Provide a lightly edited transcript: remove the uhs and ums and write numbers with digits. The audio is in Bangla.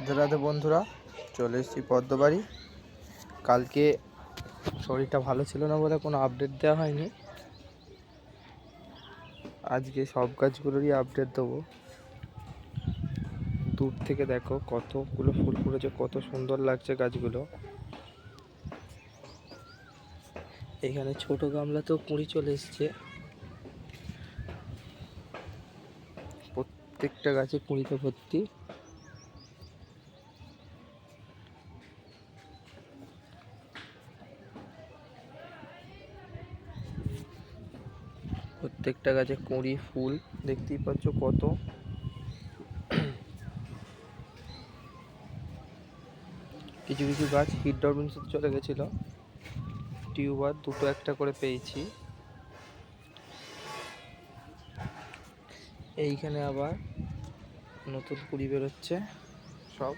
রাধে রাধে বন্ধুরা, চলে এসেছি পদ্মবাড়ি। কালকে শরীরটা ভালো ছিল না বলে কোনো আপডেট দেওয়া হয়নি। আজকে সব গাছগুলোরই আপডেট দেবো। দূর থেকে দেখো কতগুলো ফুল ফুটেছে, কত সুন্দর লাগছে গাছগুলো। এখানে ছোট গামলাতেও কুঁড়ি চলে এসছে। প্রত্যেকটা গাছে কুঁড়িতে ভর্তি। প্রত্যেকটা গাছে কুঁড়ি, ফুল দেখতেই পাচ্ছ কত। কিছু কিছু গাছ হিট ডরমেন্সিতে চলে গেছিল। টিউবার দুটো একটা করে পেয়েছি। এইখানে আবার নতুন কুঁড়ি বেরোচ্ছে সব।